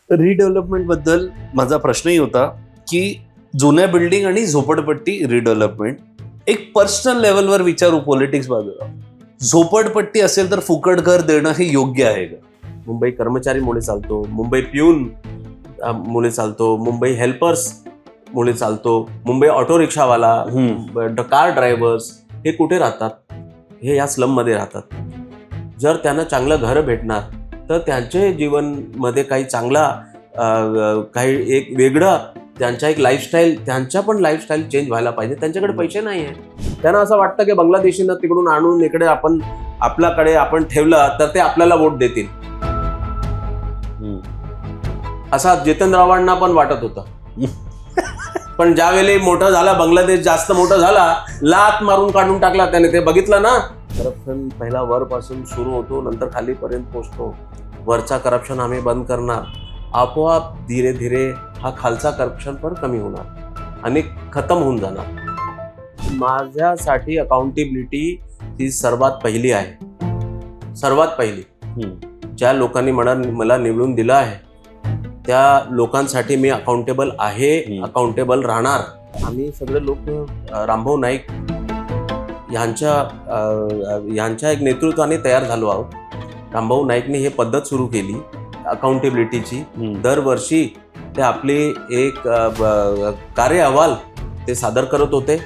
Redevelopment बद्दल माझा प्रश्नही होता की जुन्या बिल्डिंग आणि झोपडपट्टी रिडेव्हलपमेंट एक पर्सनल लेवलवर विचारू, पॉलिटिक्स बाजूला. झोपडपट्टी असेल तर फुकट घर देणं हे योग्य आहे का? मुंबई कर्मचारी मुळे चालतो, मुंबई पिऊन मुळे चालतो, मुंबई हेल्पर्स मुळे चालतो, मुंबई ऑटो रिक्षावाला, कार ड्रायव्हर्स हे कुठे राहतात? हे या स्लममध्ये राहतात. जर त्यांना चांगलं घर भेटणार तर त्यांचे जीवनमध्ये काही चांगला काही एक वेगळं त्यांच्या एक लाईफस्टाईल, त्यांच्या पण लाईफस्टाईल चेंज व्हायला पाहिजे. त्यांच्याकडे पैसे नाही आहे. त्यांना असं वाटतं की बांगलादेशींना तिकडून आणून इकडे आपण आपल्याकडे आपण ठेवलं तर ते आपल्याला वोट देतील. असा जितेंद्रआव्हाडांना पण वाटत होतं. पण ज्यावेळी मोठं झाला, बांगलादेश जास्त मोठं झाला, लात मारून काढून टाकला त्याने. ते बघितलं ना, करप्शन पहिला वरपासून सुरू होतो, नंतर खालीपर्यंत पोहोचतो. वरचा करप्शन आम्ही बंद करणार, आपोआप धीरे धीरे हा खालचा करप्शन पण कमी होणार आणि खतम होऊन जाणार. माझ्यासाठी अकाउंटेबिलिटी ही सर्वात पहिली आहे. सर्वात पहिली. ज्या लोकांनी मला निवडून दिलं आहे त्या लोकांसाठी मी अकाउंटेबल आहे, अकाउंटेबल राहणार. आम्ही सगळे लोक रामभाऊ नाईक यांच्या एक नेतृत्वाने तयार झालो आहोत. रामभाऊ नाईकने हे पद्धत सुरू केली अकाउंटेबिलिटीची. दरवर्षी ते आपले एक कार्य अहवाल ते सादर करत होते.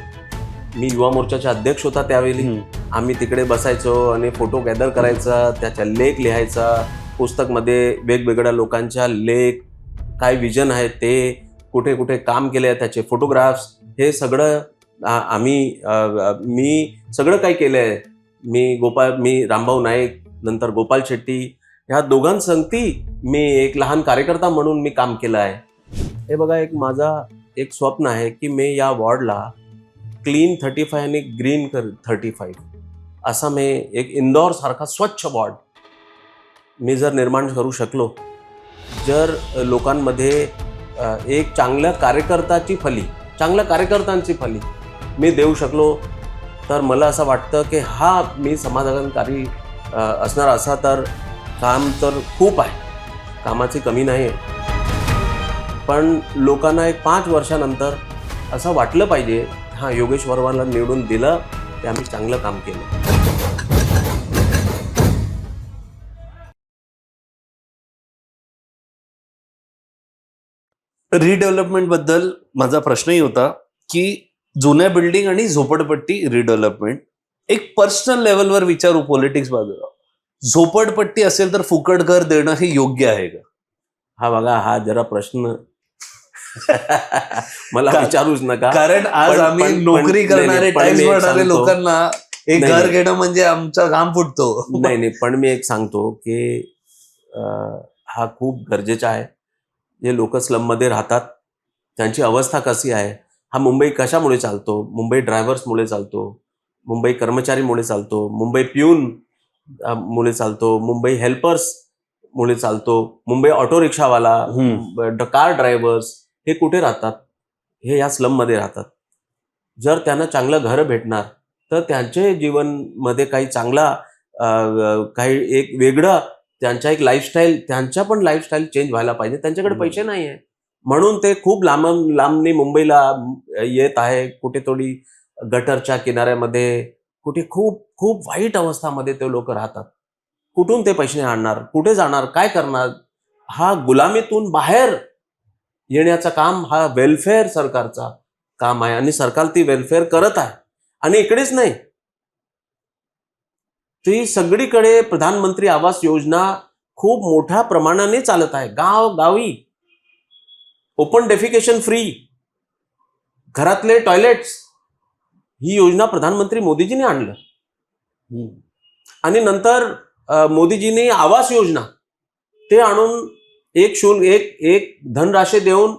मी युवा मोर्चाचे अध्यक्ष होता त्यावेळी. आम्ही तिकडे बसायचो आणि फोटो गॅदर करायचा, त्याच्या लेख लिहायचा. पुस्तकमध्ये वेगवेगळ्या लोकांच्या लेख, काय विजन आहे ते, कुठे कुठे काम केले त्याचे फोटोग्राफ्स, हे सगळं मी सगळं काही केलं आहे. मी रामभाऊ नाईक, नंतर गोपाल शेट्टी, ह्या दोघांसंगती मी एक लहान कार्यकर्ता म्हणून मी काम केलं आहे. हे बघा, माझा एक स्वप्न आहे की मी या वॉर्डला क्लीन 35 आणि ग्रीन 35 असा मी एक इंदौर सारखा स्वच्छ वॉर्ड मी जर निर्माण करू शकलो, जर लोकांमध्ये एक चांगल्या कार्यकर्त्यांची फली मी देऊ शकलो, तर मला असं वाटतं की हा मी समाधानकारी असणार. असा तर काम तर खूप आहे, कामाची कमी नाही आहे. पण लोकांना एक 5 वर्षानंतर असं वाटलं पाहिजे, हां, योगेश वर्माला निवडून दिलं ते आम्ही चांगलं काम केलं. रिडेव्हलपमेंट बद्दल माझा प्रश्नही होता की जुन्या बिल्डिंग आणि झोपडपट्टी रिडेव्हलपमेंट एक पर्सनल लेवलवर विचारू, पॉलिटिक्स बाजूला. झोपडपट्टी असेल तर फुकट घर देणं हे योग्य आहे का? हा बघा, हा जरा प्रश्न मला विचारूच नका. कारण आज आम्ही नोकरी करणारे, टाइम्स भरणारे लोकांना एक घर घेणं म्हणजे आमचं काम फुटतो. नाही, पण मी एक सांगतो की हा खूप गरजेचा आहे. जे लोक स्लममध्ये राहतात त्यांची अवस्था कशी आहे. हा मुंबई कशामुळे चालतो? मुंबई ड्रायव्हर्समुळे चालतो, मुंबई कर्मचारीमुळे चालतो, मुंबई पिऊन मुळे चालतो, मुंबई हेल्पर्स मुळे चालतो, मुंबई ऑटो रिक्षावाला, कार ड्रायव्हर्स हे कुठे राहतात? हे या स्लममध्ये राहतात. जर त्यांना चांगलं घर भेटणार तर त्यांचे जीवनमध्ये काही चांगला काही एक वेगळं त्यांच्या एक लाईफस्टाईल, त्यांच्या पण लाईफस्टाईल चेंज व्हायला पाहिजे. त्यांच्याकडे पैसे नाही आहे म्हणून ते खूप लांबनी मुंबईला येत आहे. कुठे थोडी गटरच्या किनाऱ्यामध्ये, कुठे खूप खूप वाईट अवस्थामध्ये ते लोक राहतात. कुठून ते पैसे आणणार? कुठे जाणार? काय करणार? हा गुलामीतून बाहेर येण्याचं काम हा वेलफेअर सरकारचा काम आहे आणि सरकार ती वेलफेअर करत आहे. आणि इकडेच नाही, ती सगळीकडे प्रधानमंत्री आवास योजना खूप मोठ्या प्रमाणाने चालत आहे. गावी ओपन डेफिकेशन फ्री, घरातले टॉयलेट्स, ही योजना प्रधानमंत्री मोदीजीने आणलं. आणि नंतर मोदीजीने आवास योजना ते आणून एक धनराशी देऊन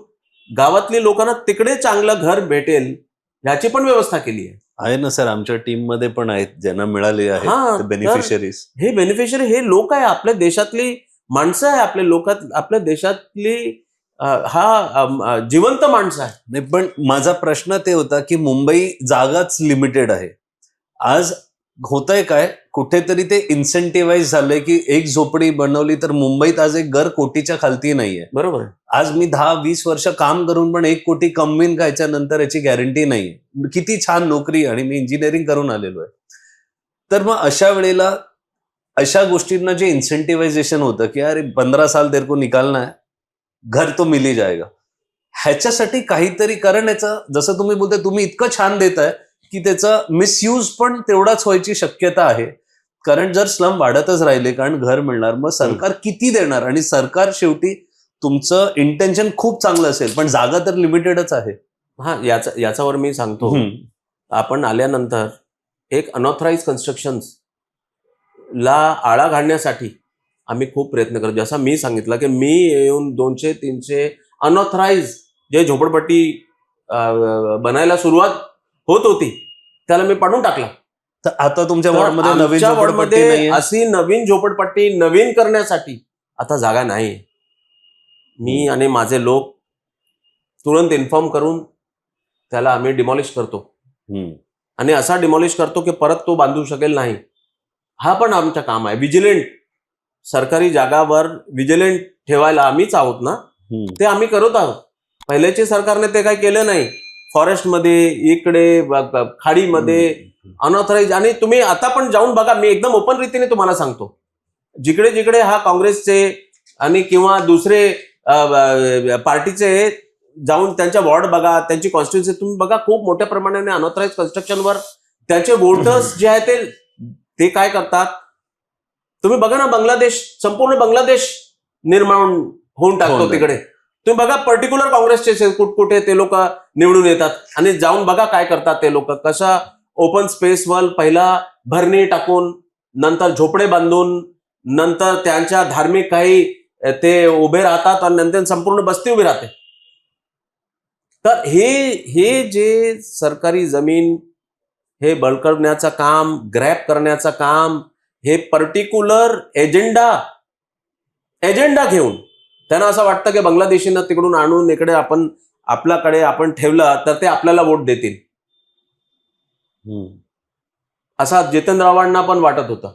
गावातली लोकांना तिकडे चांगलं घर भेटेल याची पण व्यवस्था केली आहे ना सर. आमच्या टीम मध्ये पण आहेत ज्यांना मिळाले आहेत बेनिफिशरीज. हे बेनिफिशरी हे लोक आहे, आपल्या देशातली माणसं आहे, आपल्या देशातली हा जिवंत माणसं आहे. नाही, पण माझा प्रश्न ते होता की मुंबई जागाच लिमिटेड आहे. आज होतंय काय, कुठेतरी ते इन्सेंटिव्हाइज झालंय की एक झोपडी बनवली तर मुंबईत आज एक घर कोटीच्या खालती नाहीये. बरोबर. आज मी 10-20 वर्ष काम करून पण 1 कोटी कमवीन का याच्यानंतर याची गॅरंटी नाहीये. किती छान नोकरी आणि मी इंजिनिअरिंग करून आलेलो आहे. तर मग अशा वेळेला अशा गोष्टींना जे इन्सेंटिव्हायझेशन होतं की अरे 15 साल तेरे को निकालना है, घर तो मिल ही जाएगा. ह्याच्यासाठी काहीतरी, कारण याचं जसं तुम्ही बोलताय, तुम्ही इतकं छान देताय की त्याचा मिसयूज पण तेवढाच व्हायची शक्यता आहे. कारण जर स्लम वाढतच राहिले, कारण घर मिळणार, मग सरकार किती देणार? आणि सरकार शेवटी तुमचं इंटेन्शन खूप चांगलं असेल पण जागा तर लिमिटेडच आहे. हा, याच्यावर मी सांगतो. आपण आल्यानंतर एक अनऑथराइज कन्स्ट्रक्शन्स ला आळा घालण्यासाठी आम्ही खूप प्रयत्न करतो. जसा मी सांगितलं की मी येऊन 200-300 अनऑथराइज जे झोपडपट्टी बनायला सुरुवात होत होती त्याला मी पाडून टाकला. तर आता तुमच्या तर वॉर्डमध्ये नवीन आमच्या झोपडपट्टी वॉर्डमध्ये नाहीये. अशी नवीन झोपडपट्टी नवीन करण्यासाठी आता जागा नाही. मी आणि माझे लोक तुरंत इन्फॉर्म करून त्याला आम्ही डिमॉलिश करतो आणि असा डिमॉलिश करतो की परत तो बांधू शकेल नाही. हा पण आमचं काम आहे. विजिलंट, सरकारी जागावर विजिलंट ठेवायला आम्हीच आहोत ना, ते आम्ही करत आहोत. पहिल्याच्या सरकारने ते काही केलं नाही. फॉरेस्टमध्ये, इकडे खाडीमध्ये अनऑथराइज. आणि तुम्ही आता पण जाऊन बघा, मी एकदम ओपन रीतीने तुम्हाला सांगतो, जिकडे जिकडे हा काँग्रेसचे आणि किंवा दुसरे पार्टीचे जाऊन त्यांच्या वॉर्ड बघा, त्यांची कॉन्स्टिट्युन्सी तुम्ही बघा, खूप मोठ्या प्रमाणाने अनऑथराइज कन्स्ट्रक्शनवर त्यांचे वोटर्स जे आहे ते काय करतात. तुम्ही बघा ना, बांगलादेश, संपूर्ण बांगलादेश निर्माण होऊन टाकतो तिकडे. तुम्ही बघा पर्टिक्युलर काँग्रेसचे कुठे ते लोक निवडून येतात आणि जाऊन बघा काय करतात ते लोक. कशा ओपन स्पेसवर पहिला भरणी टाकून, नंतर झोपडे बांधून, नंतर त्यांच्या धार्मिक काही ते उभे राहतात आणि नंतर संपूर्ण बस्ती उभी राहते. तर हे जे सरकारी जमीन हे बळकवण्याचं काम, ग्रॅब करण्याचं काम, हे पर्टिक्युलर एजेंडा घेऊन त्यांना असं वाटतं की बांगलादेशींना तिकडून आणून इकडे आपण आपल्याकडे आपण ठेवलं तर ते आपल्याला वोट देतील. असा जितेंद्रआव्हाडांना पण वाटत होतं.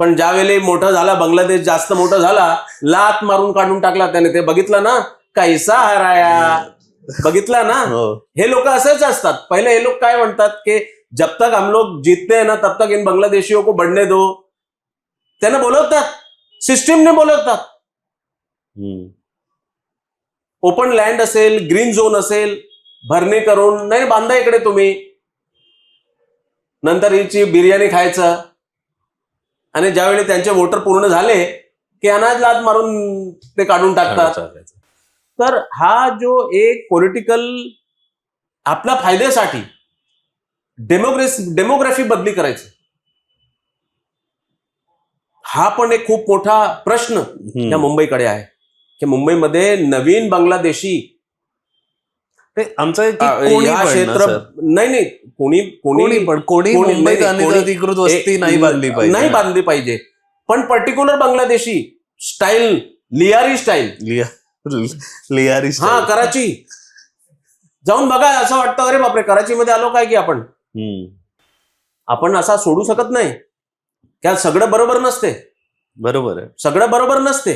पण ज्यावेळी मोठं झाला, बांगलादेश जास्त मोठं झाला, लात मारून काढून टाकला त्याने. ते बघितलं ना, कैसा हराया, बघितलं ना. हे लोक असेच असतात. पहिले हे लोक काय म्हणतात की जब तक हम लोग जीतते हैं ना तब तक इन बांग्लादेशियों को बढ़ने दो. त्यांना बोलवतात, सिस्टीमने बोलवतात. ओपन लँड असेल, ग्रीन झोन असेल, भरणी करून नाही बांधा इकडे तुम्ही. नंतर हिची बिर्याणी खायचं आणि ज्यावेळी त्यांचे वोटर पूर्ण झाले की अनाज लात मारून ते काढून टाकतात. तर हा जो एक पॉलिटिकल आपल्या फायद्यासाठी डेमोग्राफी बदली करायची, हा पण एक खूप मोठा प्रश्न या मुंबईकडे आहे की मुंबईमध्ये नवीन बांगलादेशी आमचं या क्षेत्र नाही कोणी मुंबईत अनधिकृत वस्ती नाही बांधली पाहिजे. पण particular Bangladeshi style, Lyari style, हा, कराची जाऊन बघा. असं वाटतं अरे बापरे, कराचीमध्ये आलो काय की आपण असा सोडू शकत नाही. त्या सगळं बरोबर नसते. बरोबर आहे, सगळं बरोबर नसते.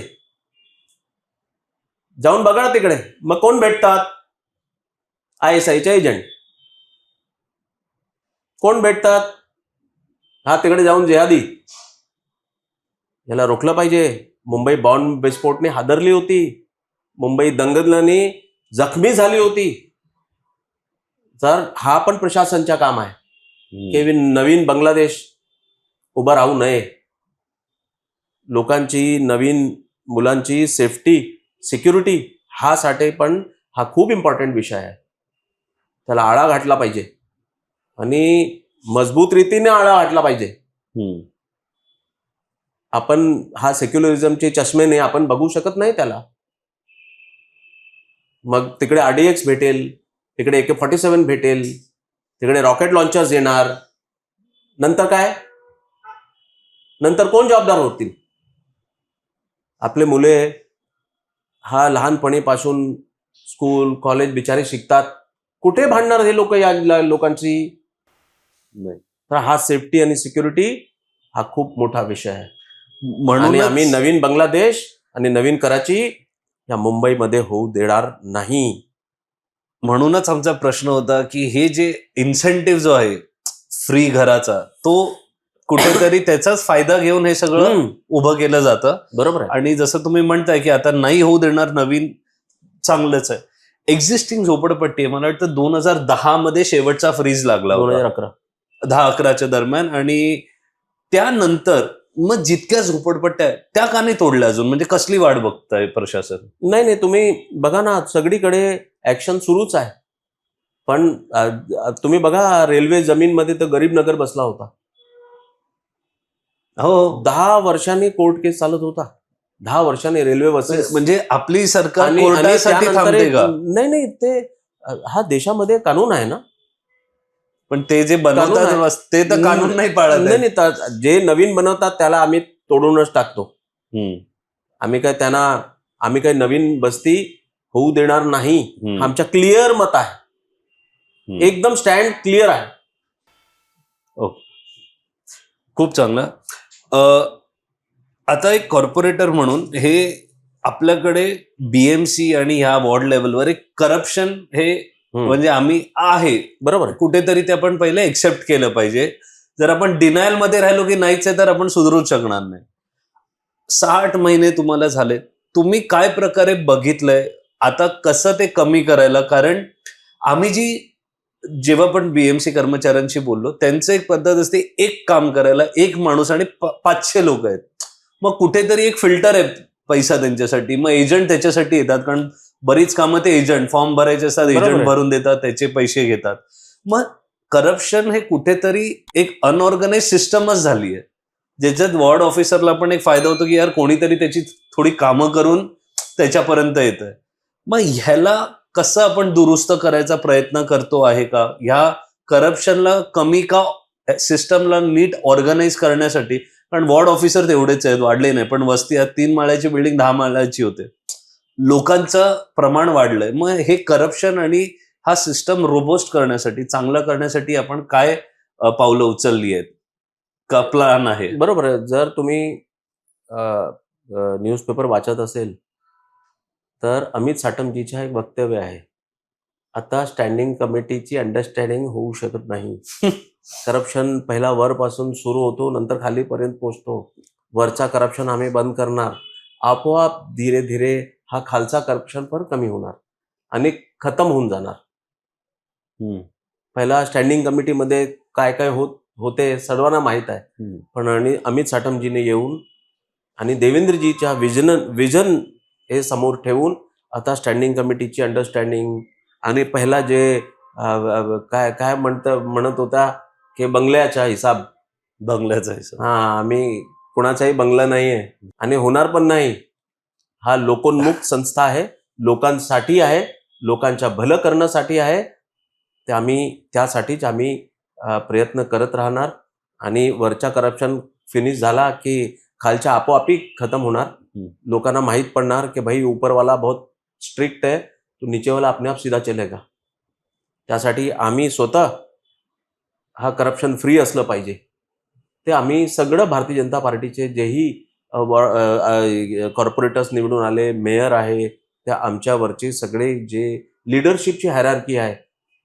जाऊन बघा तिकडे. मग कोण भेटतात? ISIचे एजंट. कोण भेटतात? हा, तिकडे जाऊन जिहादी. याला रोखलं पाहिजे. मुंबई बॉम्ब विस्फोटने हादरली होती. मुंबई दंगलांनी जखमी झाली होती. तर हा पण प्रशासनाचं काम आहे की नवीन बांगलादेश उभा राहू नये. लोकांची, नवीन मुलांची सेफ्टी, सिक्युरिटी, हा साठी पण हा खूप इम्पॉर्टंट विषय आहे. त्याला आळा घातला पाहिजे आणि मजबूत रीतीने आळा घातला पाहिजे. आपण हा सेक्युलरिझमचे चष्मेने आपण बघू शकत नाही त्याला. मग तिकडे RDX भेटेल, तिकडे AK-47 भेटेल, तिकडे रॉकेट लॉन्चर्स येणार. नंतर काय? नंतर कोण जबाबदार होतील? आपले मुले हा लहानपणीपासून स्कूल, कॉलेज बिचारे शिकतात. कुठे भांडणार हे लोक या लोकांची? तर हा सेफ्टी आणि सिक्युरिटी हा खूप मोठा विषय आहे. आणि म्हणून आम्ही नवीन बांगलादेश आणि नवीन कराची या मुंबईमध्ये होऊ देणार नाही. म्हणूनच आमचा प्रश्न होता की हे जे इन्सेंटिव्ह जो आहे फ्री घराचा, तो कुठेतरी त्याचाच फायदा घेऊन हे सगळं उभं केलं जातं. बरोबर आहे. आणि जसं तुम्ही म्हणताय की आता नाही होऊ देणार, नवीन चांगलंच आहे. एक्झिस्टिंग झोपडपट्टी आहे, मला वाटतं 2010 मध्ये शेवटचा फ्रीज लागला होता, 2011. 10-11च्या दरम्यान. आणि त्यानंतर मग जितक्या झोपडपट्ट्या आहेत त्या का नाही तोडल्या अजून? म्हणजे कसली वाट बघताय प्रशासन? नाही, तुम्ही बघा ना, सगळीकडे ऍक्शन सुरूच आहे. पण तुम्ही बघा, रेल्वे जमीनमध्ये तर गरीब नगर बसला होता. हो, 10 वर्षांनी कोर्ट केस चालत होता. 10 वर्षांनी रेल्वे बसेस. म्हणजे आपली सरकार आणि कोर्टासाठी त्यानंतर थांबते का? नाही, ते हा देशामध्ये कानून आहे ना. पण ते जे कानून बनवतात ते तर कानून नाही पाळत नाही, आहेत. जे नवीन बनवतात त्याला आम्ही तोडूनच टाकतो. हम्म, आम्ही काय नवीन बस्ती होऊ देणार नाही. हम्म, आमच्या क्लिअर मत आहे, हम्म. एकदम स्टँड क्लिअर आहे. ओके, खूप चांगलं. आता एक कॉर्पोरेटर म्हणून हे आपल्याकडे बीएमसी आणि ह्या वॉर्ड लेवलवर एक करप्शन हे म्हणजे आम्ही आहे, बरोबर आहे. कुठेतरी ते आपण पहिले एक्सेप्ट केलं पाहिजे. जर आपण डिनायल मध्ये राहिलो की नाहीच आहे तर आपण सुधरूच शकणार नाही. 60 महिने तुम्हाला झाले, तुम्ही काय प्रकारे बघितलंय आता कसं ते कमी करायला? कारण आम्ही जेव्हा पण बीएमसी कर्मचाऱ्यांशी बोललो, त्यांचं एक पद्धत असते एक काम करायला एक माणूस आणि 500 लोक आहेत. मग कुठेतरी एक फिल्टर आहे पैसा त्यांच्यासाठी, मग एजंट त्याच्यासाठी येतात, कारण बरीच कामं ते एजंट फॉर्म भरायचे असतात, बरोबर एजंट आहे. भरून देतात, त्याचे पैसे घेतात. मग करप्शन हे कुठेतरी एक अनऑर्गनाइज सिस्टमच झाली आहे, ज्याच्यात वॉर्ड ऑफिसरला पण एक फायदा होतो की यार कोणीतरी त्याची थोडी कामं करून त्याच्यापर्यंत येत आहे. मग ह्याला कसं आपण दुरुस्त करायचा प्रयत्न करतो आहे का? ह्या करप्शनला कमी का, सिस्टमला नीट ऑर्गनाइज करण्यासाठी? कारण वॉर्ड ऑफिसर तेवढेच आहेत, वाढले नाही, पण वस्ती 3 माळ्याची बिल्डिंग 10 माळ्याची होते, लोकांचं प्रमाण वाढलंय. मग हे करप्शन आणि हा सिस्टम रोबोस्ट करण्यासाठी, चांगलं करण्यासाठी आपण काय पावलं उचलली आहेत का, प्लॅन आहे? बरोबर आहे. जर तुम्ही न्यूजपेपर वाचत असेल तर अमित साटमजीचं एक वक्तव्य आहे, आता स्टँडिंग कमिटीची अंडरस्टँडिंग होऊ शकत नाही. करप्शन पहिला वरपासून सुरू होतो, नंतर खालीपर्यंत पोहोचतो. वरचा करप्शन आम्ही बंद करणार, आपोआप धीरे धीरे हा खालचा करप्शन पण कमी होणार आणि खतम होऊन जाणार. पहिला स्टँडिंग कमिटीमध्ये काय काय होते सर्वांना माहीत आहे. पण आणि अमित साटमजीने येऊन आणि देवेंद्रजीच्या विजन हे समोर ठेवून आता स्टँडिंग कमिटीची अंडरस्टँडिंग आणि पहिला जे काय म्हणत होता की बंगल्याचा हिसाब, बंगल्याचा हिसाब, आम्ही कुणाचाही बंगला नाही आहे आणि होणार पण नाही. हा लोकोन्मुख संस्था आहे, लोकांसाठी आहे, लोकांच्या भलं करण्यासाठी आहे. त्यासाठीच आम्ही प्रयत्न करत राहणार आणि वरचा करप्शन फिनिश झाला की खालच्या आपोआपी खतम होणार. लोकांना माहीत पडणार की भाई ऊपरवाला बहुत स्ट्रिक्ट है, तो नीचेवाला अपने आप सीधा चलेगा. त्यासाठी आम्ही स्वतः हा करप्शन फ्री असलं पाहिजे. ते आम्ही सगळं भारतीय जनता पार्टीचे जेही कॉर्पोरेटर्स निवडून आले, मेयर आहे, त्या आमच्यावरचे सगळे जे लिडरशिपची हायरार्की आहे,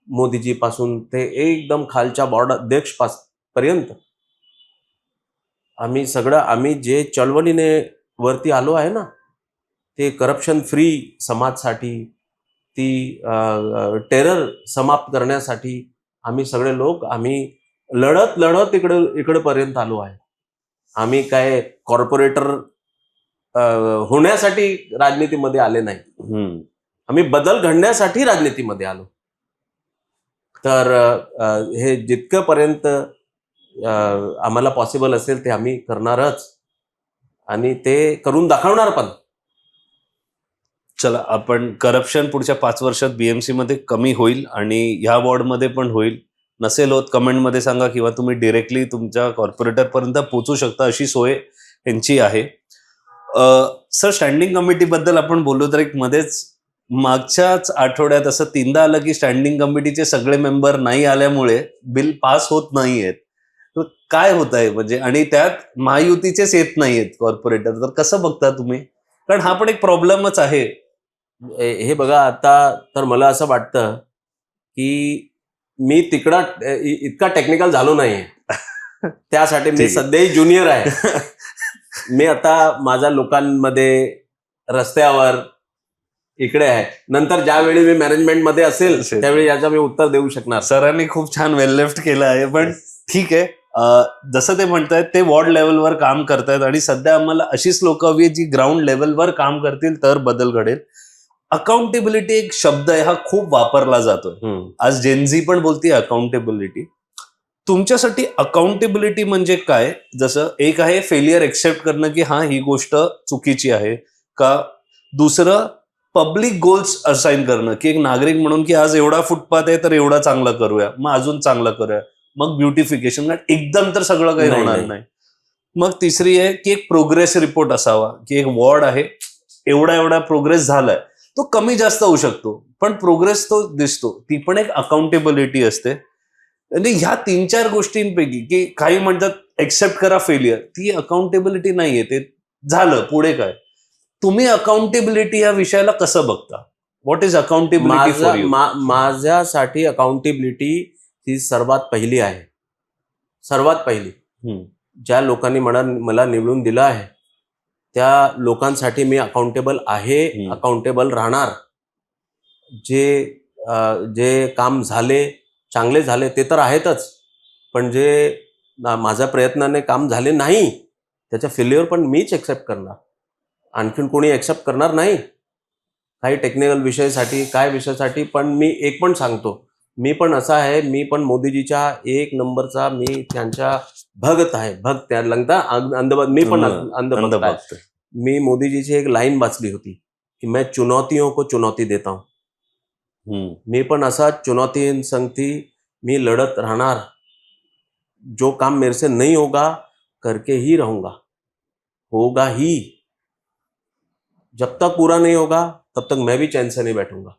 मोदीजी पासून ते एकदम खालच्या बोर्ड अध्यक्ष पर्यंत आम्ही जे चळवळीने वरती आलो आहे ना, ते करप्शन फ्री समाजसाठी, ती टेरर समाप्त करण्यासाठी आम्ही सगळे लोक लढत इकडपर्यंत आलो आहे. आम्ही काय कॉर्पोरेटर होण्यासाठी राजनीतीमध्ये आले नाही, आम्ही बदल घडण्यासाठी राजनीतीमध्ये आलो. तर हे जितकंपर्यंत आम्हाला पॉसिबल असेल ते आम्ही करणारच आणि ते करून दाखवणार पण. चला, आपण करप्शन पुढच्या 5 वर्षात बीएमसी मध्ये कमी होईल आणि ह्या वॉर्डमध्ये पण होईल. नसेल होत कमेंटमध्ये सांगा किंवा तुम्ही डिरेक्टली तुमच्या कॉर्पोरेटर पर्यंत पोहोचू शकता, अशी सोय यांची आहे. सर, स्टँडिंग कमिटी बद्दल आपण बोललो तर एक मध्येच मागच्याच आठवड्यात असं 3दा आलं की स्टँडिंग कमिटीचे सगळे मेंबर नाही आल्यामुळे बिल पास होत नाहीयेत. तर काय होत आहे म्हणजे, आणि त्यात महायुतीचेच येत नाहीयेत कॉर्पोरेटर, तर कसं बघता तुम्ही? कारण हा पण एक प्रॉब्लेमच आहे. हे बघा, आता तर मला असं वाटतं की मी तिकडं इतका टेक्निकल झालो नाहीये. त्यासाठी मी ठीक आहे. सध्याही ज्युनियर आहे. मी आता माझ्या लोकांमध्ये, रस्त्यावर, इकडे आहे. नंतर ज्यावेळी मी मॅनेजमेंटमध्ये असेल असेल. त्यावेळी याचं मी उत्तर देऊ शकणार. सरांनी खूप छान वेल लेफ्ट केलं आहे, पण ठीक आहे. जसं ते म्हणतायत ते वॉर्ड लेवलवर काम करतायत, आणि सध्या आम्हाला अशीच लोक हवी आहेत जी ग्राउंड लेवलवर काम करतील, तर बदल घडेल. अकाउंटेबिलिटी एक शब्द आहे, हा खूप वापरला जातोय. हम्म. आज जेनझी पण बोलते अकाउंटेबिलिटी. तुमच्यासाठी अकाउंटेबिलिटी म्हणजे काय? जसं एक आहे फेलियर एक्सेप्ट करणं की हा ही गोष्ट चुकीची आहे का, दुसरं पब्लिक गोल्स असाइन करणं की एक नागरिक म्हणून की आज एवढा फुटपाथ आहे तर एवढा चांगला करूया, मग अजून चांगला करूया, मग ब्युटिफिकेशन, एकदम तर सगळं काही नाही, होणार नाही. नाही. मग तिसरी आहे की एक प्रोग्रेस रिपोर्ट असावा, की एक वॉर्ड आहे, एवढा एवढा प्रोग्रेस झालाय, तो कमी जास्त होऊ शकतो पण प्रोग्रेस तो दिसतो, ती पण एक अकाउंटेबिलिटी असते. आणि ह्या 3-4 गोष्टींपैकी की काही म्हणतात एक्सेप्ट करा फेलियर, ती अकाउंटेबिलिटी नाहीये, ते झालं पुढे काय. तुम्ही अकाउंटेबिलिटी या विषयाला कसं बघता? What is accountability for you? माझ्यासाठी अकाउंटेबिलिटी ही सर्वात पहिली आहे. सर्वात पहिली. ज्या लोकांनी मला निवडून दिलं आहे त्या लोकांसाठी मी अकाउंटेबल आहे, अकाउंटेबल राहणार. जे काम झाले, चांगले झाले ते तर आहेतच, पण जे माझ्या प्रयत्नाने काम झाले नाही त्याच्या फेल्युअर पण मीच एक्सेप्ट करणार, आणखीन कोणी एक्सेप्ट करणार नाही. काही टेक्निकल विषयासाठी, काय विषयासाठी, पण मी एक पण सांगतो, मी पण असा आहे, मी पण मोदीजीच्या 1 नंबरचा, मी त्यांच्या भगत आहे. भक्त त्या लगता अंधभक्त, मी पण अंधभक्त आहे. मी मोदीजीची एक लाईन वाचली होती की मैं चुनौतियों को चुनौती देता हूं. मी पण असा चुनौतींसंगती मी लढत राहणार. जो काम मेरे से नहीं होगा करके ही रहूंगा, होगा ही. जब तक पूरा नहीं होगा तब तक मैं भी चैन से नहीं बैठूंगा.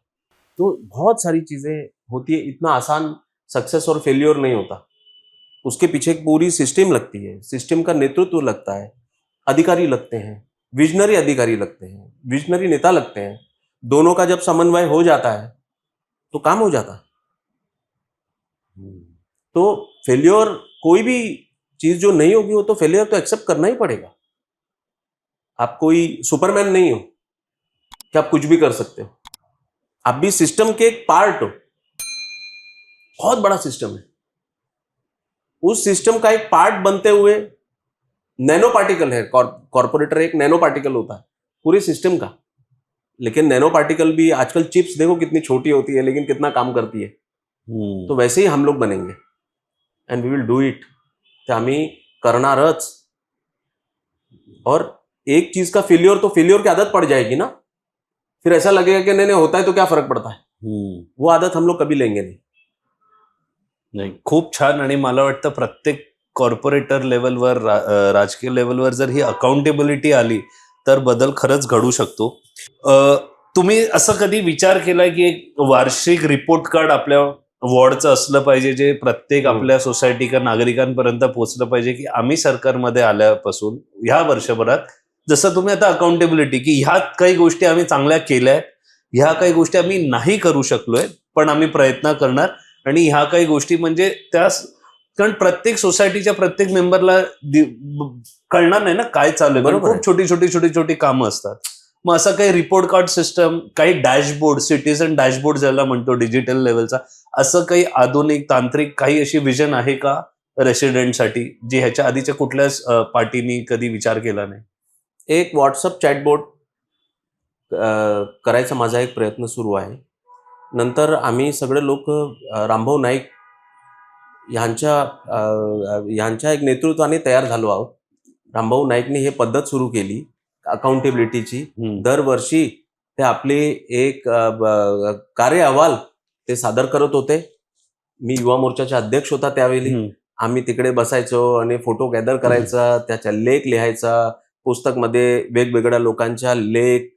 तो बहुत सारी चीजें होती है. इतना आसान सक्सेस और फेल्योर नहीं होता, उसके पीछे एक पूरी सिस्टम लगती है. सिस्टम का नेतृत्व लगता है, अधिकारी लगते हैं, विजनरी अधिकारी लगते हैं, विजनरी नेता लगते हैं. दोनों का जब समन्वय हो जाता है तो काम हो जाता है. तो फेल्योर, कोई भी चीज जो नहीं होगी वो तो फेल्योर तो एक्सेप्ट करना ही पड़ेगा. आप कोई सुपरमैन नहीं हो कि आप कुछ भी कर सकते हो. आप भी सिस्टम के एक पार्ट हो. बहुत बड़ा सिस्टम है. उस सिस्टम का एक पार्ट बनते हुए, नैनो पार्टिकल है, कॉर्पोरेटर एक नैनो पार्टिकल होता है पूरे सिस्टम का. लेकिन नैनो पार्टिकल भी आजकल, चिप्स देखो कितनी छोटी होती है लेकिन कितना काम करती है. तो वैसे ही हम लोग बनेंगे and we will do it. आम्ही करणारच. और एक चीज का फेल्योर, तो फेल्योर की आदत पड़ जाएगी ना, फिर ऐसा लगेगा कि नहीं नहीं होता है तो क्या फरक पड़ता है. वो आदत हम लोग कभी लेंगे नहीं. नाही, खूप छान. आणि मला वाटतं प्रत्येक कॉर्पोरेटर लेवलवर, राजकीय लेवलवर जर ही अकाउंटेबिलिटी आली तर बदल खरंच घडू शकतो. तुम्ही असं कधी विचार केलाय की एक वार्षिक रिपोर्ट कार्ड आपल्या वॉर्डचं असलं पाहिजे, जे प्रत्येक आपल्या सोसायटी का नागरिकांपर्यंत पोहोचलं पाहिजे, की आम्ही सरकारमध्ये आल्यापासून ह्या वर्षभरात, जसं तुम्ही आता अकाउंटेबिलिटी, की ह्यात काही गोष्टी आम्ही चांगल्या केल्या, ह्या काही गोष्टी आम्ही नाही करू शकलोय पण आम्ही प्रयत्न करणार, आणि ह्या काही गोष्टी म्हणजे त्या, कारण प्रत्येक सोसायटीच्या प्रत्येक मेंबरला कळणार नाही ना काय चालू आहे, खूप छोटी छोटी छोटी छोटी कामं असतात. मग असं काही रिपोर्ट कार्ड सिस्टम, काही डॅशबोर्ड, सिटीजन डॅशबोर्ड ज्याला म्हणतो डिजिटल लेवलचा, असं काही आधुनिक तांत्रिक काही अशी विजन आहे का रेसिडेंटसाठी, जी ह्याच्या आधीच्या कुठल्याच पार्टीनी कधी विचार केला नाही? एक व्हॉट्सअप चॅटबोर्ड करायचा माझा एक प्रयत्न सुरू आहे. नंतर आम्ही सगळे लोक रामभाऊ नाईक यांच्या एक नेतृत्वाने तयार झालो आहोत. रामभाऊ नाईकने हे पद्धत सुरू केली अकाउंटेबिलिटीची. दरवर्षी ते आपले एक कार्य अहवाल ते सादर करत होते. मी युवा मोर्चाचे अध्यक्ष होता त्यावेळी. आम्ही तिकडे बसायचो आणि फोटो गॅदर करायचा, त्याच्या लेख लिहायचा, पुस्तकमध्ये वेगवेगळ्या लोकांच्या लेख,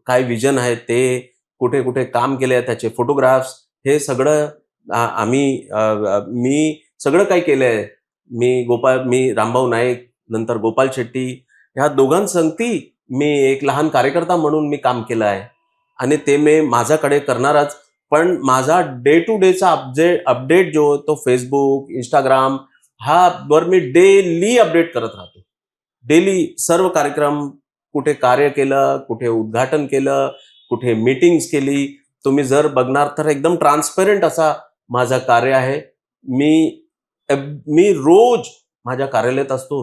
काय विजन आहे ते, कुठे कुठे काम केले त्याचे फोटोग्राफ्स, हे सगळं मी सगळं काही केलंय. मी रामभाऊ नाईक, नंतर गोपाल शेट्टी, ह्या दोघांसंगती मी एक लहान कार्यकर्ता म्हणून मी काम केलं आहे आणि ते मी माझ्याकडे करणारच. पण माझा डे टू डेचा अपडेट जो तो फेसबुक, इंस्टाग्राम हा वर मी डेली अपडेट करत राहतो. डेली सर्व कार्यक्रम, कुठे कार्य केलं, कुठे उद्घाटन केलं, कुठे मीटिंग्स केली, तुम्ही जर बघणार तर एकदम ट्रान्सपेरंट असा माझं कार्य आहे. मी रोज माझ्या कार्यालयात असतो.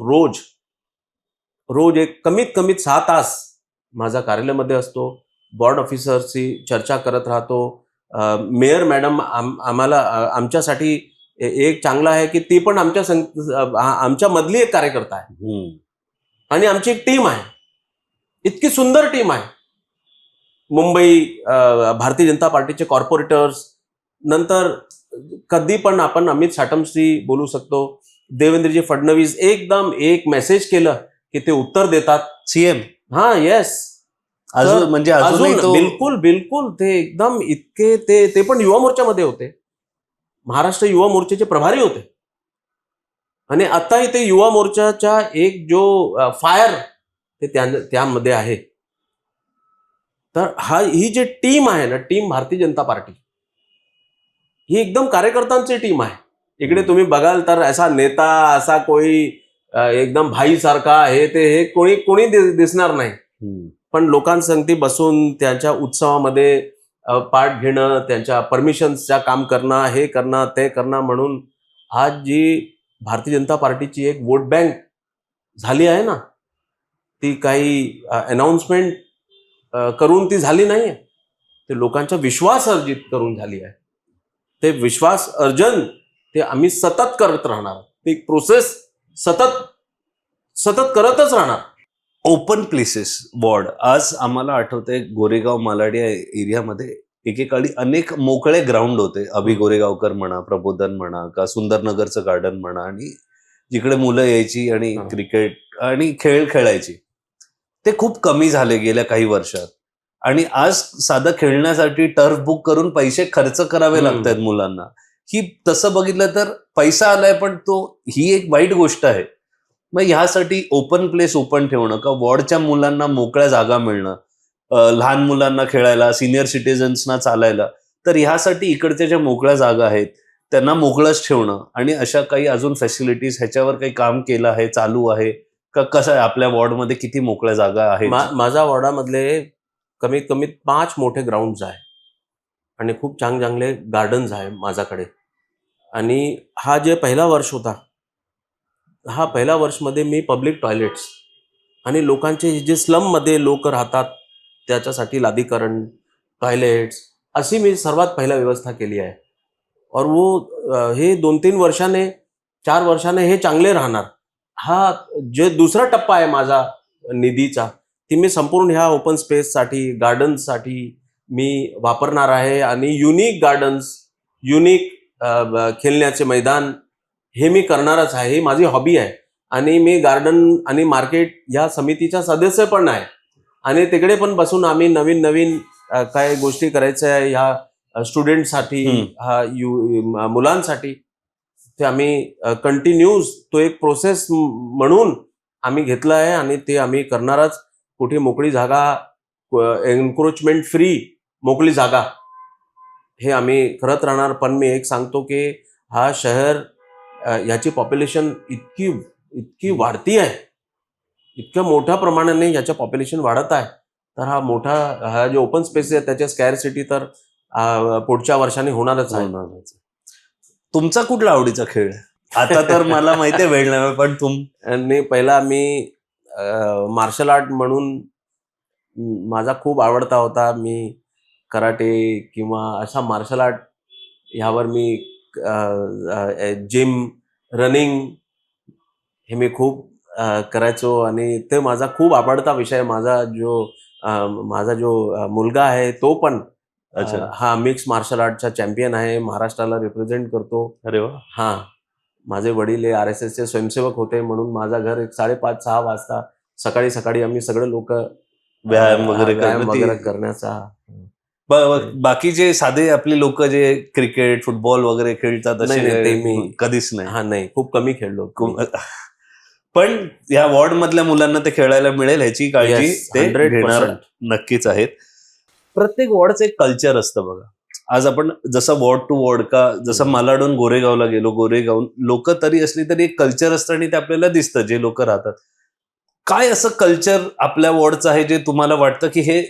रोज एक कमीत कमी 6 तास माझ्या कार्यालयामध्ये असतो. बोर्ड ऑफिसरशी चर्चा करत राहतो. मेयर मॅडम आमच्यासाठी एक चांगलं आहे की ती पण आमच्या मधली एक कार्यकर्ता आहे आणि आमची एक टीम आहे. इतकी सुंदर टीम आहे. मुंबई भारतीय जनता पार्टीचे कॉर्पोरेटर्स, नंतर कधी पण आपण अमित साटमशी बोलू शकतो. देवेंद्रजी फडणवीस एकदम एक मेसेज केलं की ते उत्तर देतात. सीएम येस, अजून म्हणजे अजूनही तो बिलकुल ते एकदम इतके ते पण युवा मोर्चामध्ये होते. महाराष्ट्र युवा मोर्चाचे प्रभारी होते आणि आताही ते युवा मोर्चाचा एक जो फायर ते त्यामध्ये आहे. तर ही जी टीम आहे ना, टीम भारतीय जनता पार्टी, ही एकदम कार्यकर्त्यांची टीम आहे. इकडे तुम्ही बघाल तर असा नेता, असा कोणी एकदम भाईसारखा हे कोणी दिसणार नाही. पण लोकांसंगती बसून त्यांच्या उत्सवामध्ये पार्ट घेणं, त्यांच्या परमिशन्सच्या काम करणं, हे करणं ते करणं, म्हणून आज जी भारतीय जनता पार्टीची एक वोट बँक झाली आहे ना, ती काही अनाउन्समेंट करून ती झाली नाहीये. ते लोकांचा विश्वास अर्जित करून झाली आहे. ते विश्वास अर्जन ते आम्ही सतत करत राहणार. ती प्रोसेस सतत करतच राहणार. ओपन प्लेसेस वॉर्ड, आज आम्हाला आठवतंय गोरेगाव मालाड या एरियामध्ये एकेकाळी अनेक मोकळे ग्राउंड होते. अभि गोरेगावकर म्हणा, प्रबोधन म्हणा, का सुंदरनगरचं गार्डन म्हणा, आणि जिकडे मुलं यायची आणि क्रिकेट आणि खेळ खेळायची. ते खूप कमी झाले गेल्या काही वर्षात. आणि आज साधं खेळण्यासाठी टर्फ बुक करून पैसे खर्च करावे लागतात मुलांना. ही तसं बघितलं तर पैसा आलाय, पण ही एक वाईट गोष्ट आहे. मग ह्यासाठी ओपन प्लेस ओपन ठेवणं, का वॉर्डच्या मुलांना मोकळ्या जागा मिळणं, लहान मुलांना खेळायला, सिनियर सिटीजन्सना चालायला, तर ह्यासाठी इकडच्या ज्या मोकळ्या जागा आहेत त्यांना मोकळंच ठेवणं आणि अशा काही अजून फॅसिलिटीज, ह्याच्यावर काही काम केलं आहे, चालू आहे का? कसं आहे आपल्या वॉर्डमध्ये, किती मोकळ्या जागा आहेत? माझ्या वॉर्डामधले कमीत कमी 5 मोठे ग्राउंड्स आहे आणि खूप चांगले गार्डन्स आहे माझ्याकडे. आणि हा जे पहिला वर्ष होता, हा पहिला वर्षमध्ये मी पब्लिक टॉयलेट्स आणि लोकांचे जे स्लममध्ये लोक राहतात त्याच्यासाठी लादीकरण, टॉयलेट्स अशी मी सर्वात पहिला व्यवस्था केली आहे. और हे 2-3 वर्षाने 4 वर्षाने हे चांगले राहणार. हा जे दुसरा टप्पा आहे माझा निधीचा, ती मी संपूर्ण ह्या ओपन स्पेससाठी, गार्डन्ससाठी मी वापरणार आहे. आणि युनिक गार्डन्स, युनिक खेळण्याचे मैदान हे मी करणारच आहे. ही माझी हॉबी आहे. आणि मी गार्डन आणि मार्केट या समितीचा सदस्य पण आहे आणि तिकडे पण बसून आम्ही नवीन काय गोष्टी करायच्या आहे ह्या स्टुडंटसाठी, मुलांसाठी. ते आम्ही कंटिन्यूज तो एक प्रोसेस म्हणून आम्ही घेतलं आहे आणि ते आम्ही करणारच. कुठे मोकळी जागा, एन्क्रोचमेंट फ्री मोकळी जागा हे आम्ही करत राहणार. पण मी एक सांगतो की हा शहर, याची पॉप्युलेशन इतकी वाढती आहे, इतक्या मोठ्या प्रमाणाने याचं पॉप्युलेशन वाढत आहे. तर हा जे ओपन स्पेस आहे त्याच्या स्कॅरसिटी तर पुढच्या वर्षाने होणारच आहे. तुमचा कुठला आवडीचा खेळ? आता तर मला माहिती आहे वेळ नाही, पण पहिला मी मार्शल आर्ट म्हणून माझा खूप आवडता होता. मी कराटे किंवा अशा मार्शल आर्ट ह्यावर मी जिम, रनिंग हे मी खूप करायचो आणि ते माझा खूप आवडता विषय. माझा जो मुलगा आहे तो पण हा मिक्स मार्शल आर्टचा चॅम्पियन आहे, महाराष्ट्राला रिप्रेझेंट करतो. अरे वा. हा, माझे वडील हे RSSचे स्वयंसेवक होते, म्हणून माझा घर 5:30-6 वाजता सकाळी आम्ही सगळे लोक व्यायाम वगैरे करण्याचा. बाकीचे साधे आपली लोक जे क्रिकेट फुटबॉल वगैरे खेळतात नाही, नाही, ते असे मी कधीच नाही. हा नाही, खूप कमी खेळलो. पण या वॉर्ड मधल्या मुलांना ते खेळायला मिळेल ह्याची काळजी Yes, ते 100%. घेणार नक्कीच आहेत. प्रत्येक वॉर्डचं एक कल्चर असतं बघा. आज आपण जसं वॉर्ड टू वॉर्ड का जसं मालाडून गोरेगावला गेलो, गोरेगाव लोक तरी असली तरी एक कल्चर असतं आणि ते आपल्याला दिसतं जे लोक राहतात. काय असं कल्चर आपल्या वॉर्डचं आहे जे तुम्हाला वाटतं की हे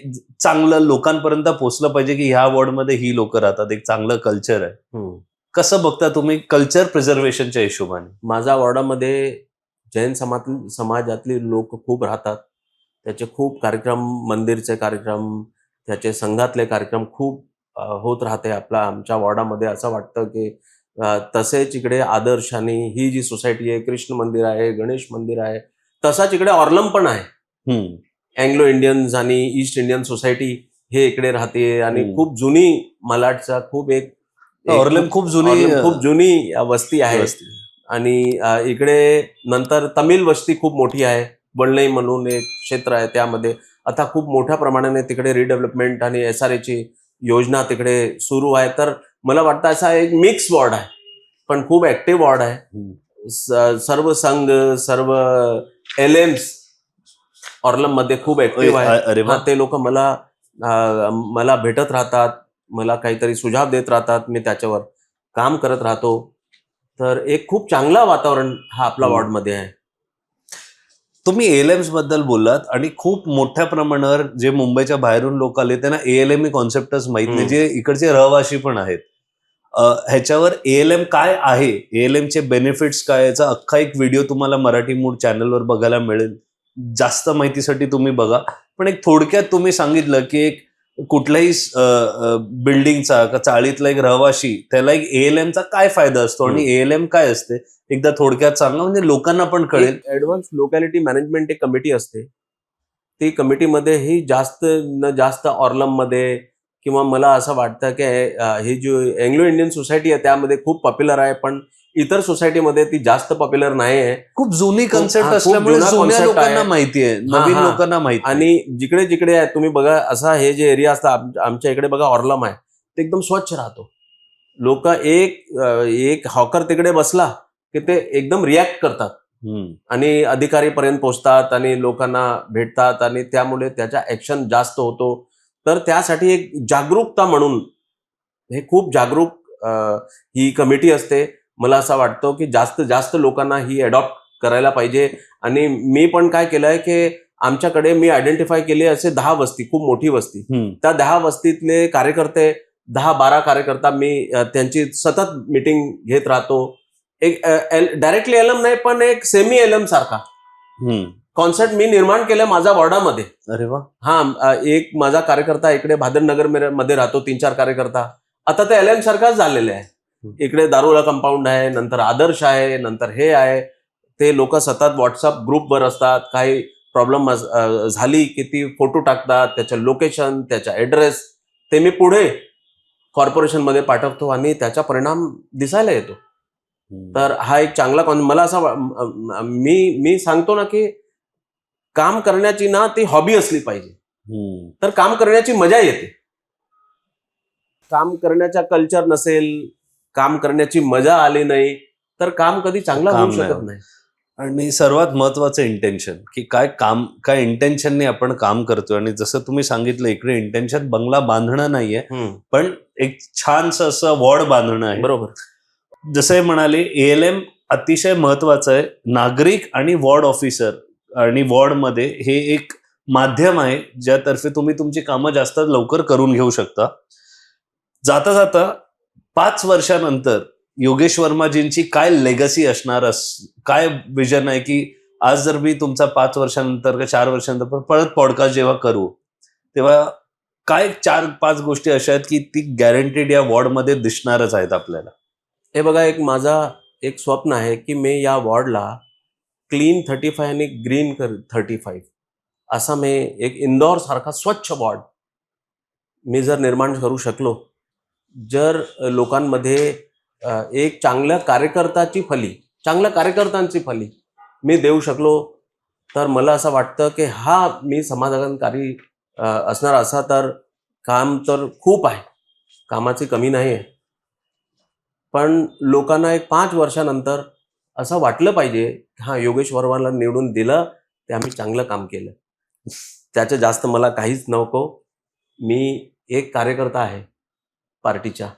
चांगलं लोकांपर्यंत पोहोचलं पाहिजे की ह्या वॉर्डमध्ये ही लोक राहतात, एक चांगलं कल्चर आहे? कसं बघता तुम्ही कल्चर प्रिझर्वेशनच्या हिशोबाने? माझ्या वॉर्डामध्ये जैन समाजातली लोक खूप राहतात. त्याचे खूप कार्यक्रम, मंदिरचे कार्यक्रम, त्याचे संघातले कार्यक्रम खूप होत राहते. आमच्या वॉर्डामध्ये असं वाटतं की तसेच इकडे आदर्श आणि ही जी सोसायटी आहे, कृष्ण मंदिर आहे, गणेश मंदिर आहे, तसाच इकडे ऑर्लम पण आहे. अँग्लो इंडियन्स आणि ईस्ट इंडियन सोसायटी हे इकडे राहते आणि खूप जुनी मलाडचा खूप एक ऑर्लम खूप जुनी वस्ती आहे. आणि इकडे नंतर तमिळ वस्ती खूप मोठी आहे. वळलई म्हणून एक क्षेत्र आहे, त्यामध्ये आता खूप मोठ्या प्रमाणाने तिकडे रिडेव्हलपमेंट आणि SRA योजना तिकडे सुरू आहे. तर मला वाटतं असा एक मिक्स वॉर्ड आहे, पण खूप ऍक्टिव्ह वॉर्ड आहे. सर्व संघ, सर्व LMs ऑर्लम मध्ये खूप ऍक्टिव्ह आहे. ते लोक मला भेटत राहतात, मला काहीतरी सुझाव देत राहतात, मी त्याच्यावर काम करत राहतो. तर एक खूप चांगला वातावरण हा आपला वॉर्डमध्ये आहे. तुम्ही ALMs बद्दल बोललात आणि खूप मोठ्या प्रमाणावर जे मुंबईच्या बाहेरून लोक आले त्यांना ALM कॉन्सेप्टच माहित नाही, जे इकडचे रहिवासी पण आहेत. ह्याच्यावर ALM काय आहे, ALMचे बेनिफिट्स काय, याचा अख्खा एक व्हिडिओ तुम्हाला मराठी मूड चॅनलवर बघायला मिळेल. जास्त माहितीसाठी तुम्ही बघा. पण एक थोडक्यात तुम्ही सांगितलं की एक कुठल्याही बिल्डिंगचा का चाळीतला एक रहिवासी त्याला एक ALMचा काय फायदा असतो आणि ALM काय असते एकदा थोडक्यात सांगा, म्हणजे लोकांना पण कळेल. ऍडव्हान्स लोकॅलिटी मॅनेजमेंट एक कमिटी असते. ती कमिटीमध्ये ही जास्त ऑर्लम मध्ये किंवा मला असं वाटतं की ही जी अँग्लो इंडियन सोसायटी आहे त्यामध्ये खूप पॉप्युलर आहे, पण इतर सोसायटीमध्ये ती जास्त पॉप्युलर नाही आहे. खूप जुनी कन्सेप्ट असल्यामुळे जुन्या लोकांना माहिती आहे, नवीन लोकांना माहिती. आणि जिकडे जिकडे आहे तुम्ही बघा, असा हे जे एरिया असतात आमच्या इकडे बघा, ऑर्लम आहे, ते एकदम स्वच्छ राहतो. लोक एक हॉकर तिकडे बसला की ते एकदम रिॲक्ट करतात आणि अधिकारीपर्यंत पोहोचतात आणि लोकांना भेटतात आणि त्यामुळे त्याचा ऍक्शन जास्त होतो. तर त्यासाठी एक जागरूकता म्हणून हे खूप जागरूक ही कमिटी असते. मला असं वाटतं की जास्त लोकांना ही अडॉप्ट करायला पाहिजे. आणि मी पण काय केलंय की आमच्याकडे मी आयडेंटिफाय केले असे 10 वस्ती, खूप मोठी वस्ती. त्या 10 वस्तीतले कार्यकर्ते 10-12 कार्यकर्ता मी त्यांची सतत मीटिंग घेत राहतो. एक डायरेक्टली LM नाही, पण एक सेमी LM सारखा कॉन्सेप्ट मी निर्माण केलं माझ्या वॉर्डामध्ये. अरे वा. एक माझा कार्यकर्ता इकडे भादरनगर मध्ये राहतो, 3-4 कार्यकर्ता. आता ते LM सारखाच झालेले आहे. इकडे दारुला कंपाऊंड आहे, नंतर आदर्श आहे, नंतर हे आहे. ते लोक सतत व्हॉट्सअप ग्रुपवर असतात. काही प्रॉब्लेम झाली की ती फोटो टाकतात, त्याचं लोकेशन, त्याचा ऍड्रेस, ते मी पुढे कॉर्पोरेशन मध्ये पाठवतो आणि त्याचा परिणाम दिसायला येतो. तर हा एक चांगला मला असं मी सांगतो ना की काम करण्याची ना ती हॉबी असली पाहिजे, तर काम करण्याची मजा येते. काम करण्याचा कल्चर नसेल, काम करण्याची मजा आली नाही, तर काम कधी चांगलं होऊ शकत नाही. आणि सर्वात महत्वाचं इंटेन्शन, की काय इंटेन्शनने आपण काम करतोय. आणि जसं तुम्ही सांगितलं इकडे इंटेन्शन बंगला बांधणं नाहीये, पण एक छानसं असं वॉर्ड बांधणं आहे. बरोबर. जसं हे म्हणाले, ALM अतिशय महत्वाचं आहे. नागरिक आणि वॉर्ड ऑफिसर आणि वॉर्डमध्ये हे एक माध्यम आहे ज्यातर्फे तुम्ही तुमची कामं जास्त लवकर करून घेऊ शकता. जाता जाता 5 वर्षानंतर योगेश वर्माजींची काय लेगसी असणार, काय विजन आहे, की आज जर मी तुमचा 5 वर्षानंतर का 4 वर्षानंतर परत पॉडकास्ट जेव्हा करू, तेव्हा काय 4-5 गोष्टी अशा आहेत की ती गॅरंटीड या वॉर्डमध्ये दिसणारच आहेत आपल्याला? हे बघा, माझा एक स्वप्न आहे की मी या वॉर्डला क्लीन 35 आणि ग्रीन 35 असा मी एक इंदौर सारखा स्वच्छ वॉर्ड मी जर निर्माण करू शकलो, जर लोकांमध्ये एक चांगल्या कार्यकर्त्यांची फली मी देऊ शकलो, तर मला असं वाटतं की हा मी समाधानकारी असणार. असा तर काम तर खूप आहे, कामाची कमी नाही आहे, पण लोकांना एक 5 वर्षानंतर असं वाटलं पाहिजे, हा योगेश वर्माला निवडून दिलं ते आम्ही चांगलं काम केलं. त्याचं जास्त मला काहीच नको. मी एक कार्यकर्ता आहे पार्टीच्या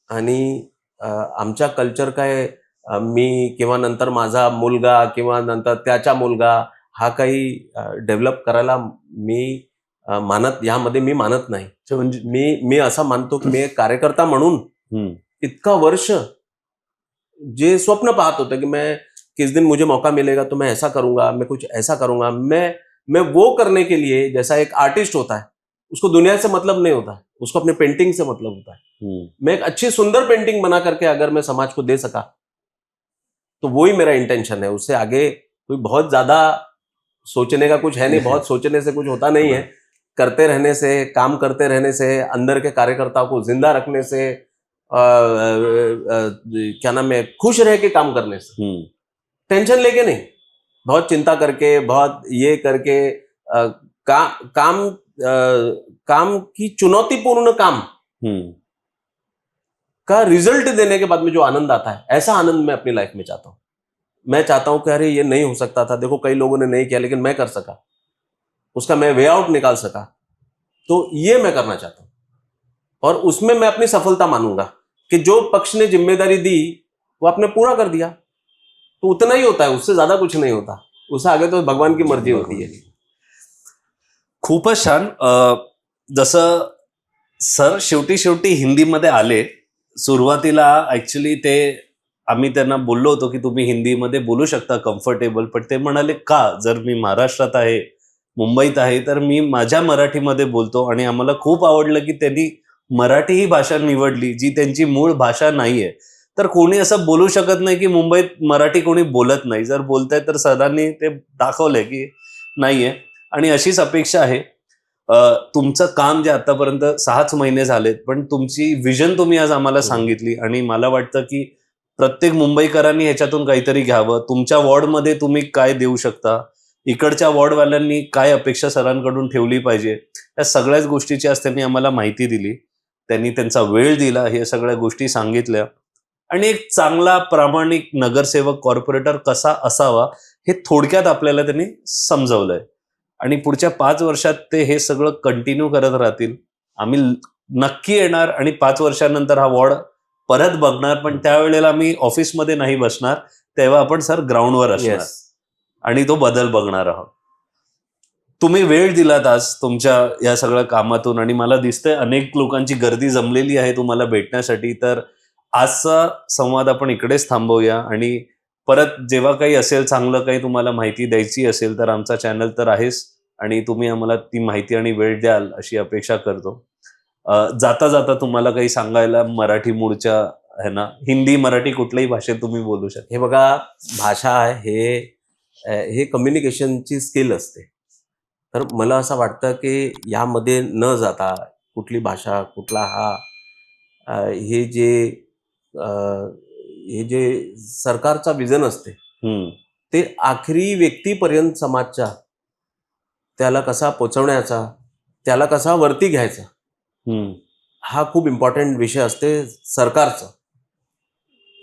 आणि आमच्या कल्चर काय, मी किंवा नंतर माझा मुलगा किंवा नंतर त्याचा मुलगा हा काही डेव्हलप करायला मी यामध्ये मी मानत नाही. म्हणजे मी असं मानतो की मी एक कार्यकर्ता म्हणून हम्म, इतका वर्ष जे स्वप्न पाहत होतं कि मैं किस दिन मुझे मौका मिलेगा तो मैं ऐसा करूंगा, मैं कुछ ऐसा करूंगा, मैं वो करने के लिए, जैसा एक आर्टिस्ट होता है उसको दुनिया से मतलब नहीं होता है, उसको अपने पेंटिंग से मतलब होता है. मैं एक अच्छी सुंदर पेंटिंग बना करके अगर मैं समाज को दे सका तो वही मेरा इंटेंशन है. उससे आगे कोई बहुत ज्यादा सोचने का कुछ है नहीं, बहुत सोचने से कुछ होता नहीं है. करते रहने से, काम करते रहने से, अंदर के कार्यकर्ताओं को जिंदा रखने से, क्या नाम है, खुश रह के काम करने से, टेंशन लेके नहीं, बहुत चिंता करके, बहुत ये करके काम की चुनौतीपूर्ण काम का रिजल्ट देने के बाद में जो आनंद आता है, ऐसा आनंद मैं अपनी लाइफ में चाहता हूं. मैं चाहता हूं कि अरे ये नहीं हो सकता था, देखो कई लोगों ने नहीं किया लेकिन मैं कर सका, उसका मैं वे आउट निकाल सका, तो ये मैं करना चाहता हूं. और उसमें मैं अपनी सफलता मानूंगा कि जो पक्ष ने जिम्मेदारी दी वो आपने पूरा कर दिया, तो उतना ही होता है, उससे ज्यादा कुछ नहीं होता. उससे आगे तो भगवान की मर्जी होती है. खूपच छान. जसं सर शेवटी शेवटी हिंदीमध्ये आले. सुरुवातीला ऍक्च्युली ते आम्ही त्यांना बोललो होतो की तुम्ही हिंदीमध्ये बोलू शकता कम्फर्टेबल, पण ते म्हणाले का, जर मी महाराष्ट्रात आहे, मुंबईत आहे, तर मी माझ्या मराठीमध्ये बोलतो. आणि आम्हाला खूप आवडलं की त्यांनी मराठी ही भाषा निवडली जी त्यांची मूळ भाषा नाहीये. तर कोणी असं बोलू शकत नाही की मुंबईत मराठी कोणी बोलत नाही. जर बोलताय तर सरांनी ते दाखवलंय की नाहीये. आणि अशीच अपेक्षा आहे. तुमचं काम जे आतापर्यंत 6च महिने झालेत, पण तुमची विजन तुम्ही आज आम्हाला सांगितली आणि मला वाटतं की प्रत्येक मुंबईकरांनी ह्याच्यातून काहीतरी घ्यावं. तुमच्या वॉर्डमध्ये तुम्ही काय देऊ शकता, इकडच्या वॉर्डवाल्यांनी काय अपेक्षा सरांकडून ठेवली पाहिजे, या सगळ्याच गोष्टीची आज त्यांनी आम्हाला माहिती दिली. त्यांनी त्यांचा वेळ दिला, हे सगळ्या गोष्टी सांगितल्या. आणि एक चांगला प्रामाणिक नगरसेवक, कॉर्पोरेटर कसा असावा हे थोडक्यात आपल्याला त्यांनी समजवलंय. आणि पुढच्या 5 वर्षात ते हे सगळं कंटिन्यू करत राहतील. आम्ही नक्की येणार आणि 5 वर्षानंतर हा वॉर्ड परत बघणार, पण त्यावेळेला आम्ही ऑफिसमध्ये नाही बसणार, तेव्हा आपण सर ग्राउंडवर असणार आणि तो बदल बघणार आहोत. तुम्ही वेळ दिलात आज तुमच्या या सगळ्या कामातून, आणि मला दिसतंय अनेक लोकांची गर्दी जमलेली आहे तुम्हाला भेटण्यासाठी. तर आजचा संवाद आपण इकडेच थांबवूया आणि परत जेव्हा काही असेल, चांगलं काही तुम्हाला माहिती द्यायची असेल, तर आमचा चॅनल तर आहेच आणि तुम्ही आम्हाला ती माहिती आणि वेळ द्याल अशी अपेक्षा करतो. जाता जाता तुम्हाला काही सांगायला मराठी मूळच्या आहे ना, हिंदी, मराठी कुठल्याही भाषेत तुम्ही बोलू शकता. हे बघा, भाषा आहे हे कम्युनिकेशनची स्किल असते. तर मला असं वाटतं की यामध्ये न जाता कुठली भाषा, कुठला हे जे सरकारचा विजन असते ते आखरी व्यक्तीपर्यंत समाजच्या त्याला कसा पोचवण्याचा, त्याला कसा वरती घ्यायचा, हा खूप इम्पॉर्टंट विषय असते सरकारचा.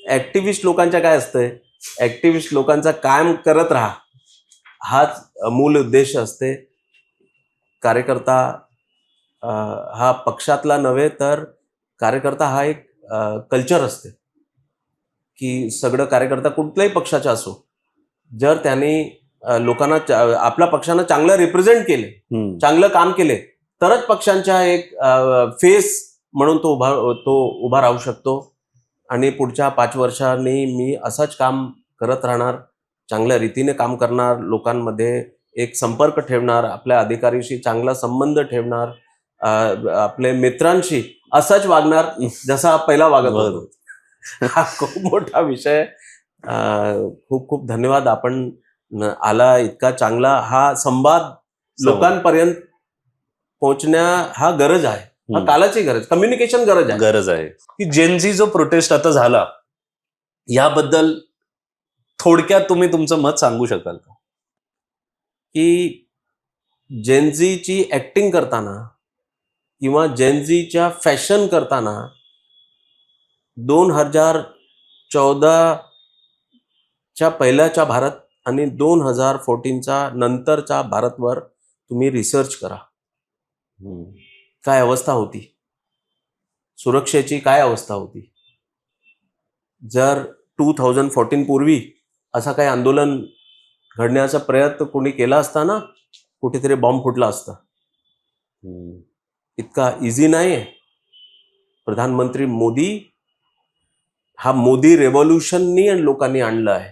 ऍक्टिव्हिस्ट लोकांच्या काय असतंय, ऍक्टिव्हिस्ट लोकांचा काम करत राहा हाच मूल उद्देश असते. कार्यकर्ता हा पक्षातला नव्हे, तर कार्यकर्ता हा एक कल्चर असते की सगळं कार्यकर्ता कुठल्याही पक्षाचा असो, जर त्यांनी लोकांना आपल्या पक्षानं चांगलं रिप्रेझेंट केले, चांगलं काम केले, तरच पक्षांच्या एक फेस म्हणून तो उभा राहू शकतो. आणि पुढच्या 5 वर्षांनी मी असंच काम करत राहणार, चांगल्या रीतीने काम करणार, लोकांमध्ये एक संपर्क ठेवणार, आपल्या अधिकाऱ्याशी चांगला संबंध ठेवणार, आपले मित्रांशी असंच वागणार जसा पहिला वागत होतो. हा खूप मोठा विषय. खूप खूप धन्यवाद. आपण आला, इतका चांगला हा संवाद लोकांपर्यंत पोहोचण्या हा गरज आहे, हा कालाची गरज, कम्युनिकेशन गरज आहे. की जेनझी जो प्रोटेस्ट आता झाला याबद्दल थोडक्यात तुम्ही तुमचं मत सांगू शकाल का? की जेनझीची ऍक्टिंग करताना किंवा जेनझीच्या फॅशन करताना 2014च्या पहिल्याच्या भारत आणि 2014च्या नंतरच्या भारतवर तुम्ही रिसर्च करा. काय अवस्था होती, सुरक्षेची काय अवस्था होती. जर 2014 पूर्वी असा काही आंदोलन घडण्याचा प्रयत्न कोणी केला असता ना, कुठेतरी बॉम्ब फुटला असता. इतका इझी नाही आहे. प्रधानमंत्री मोदी हा मोदी रेव्होल्युशननी लोकांनी आणलं आहे.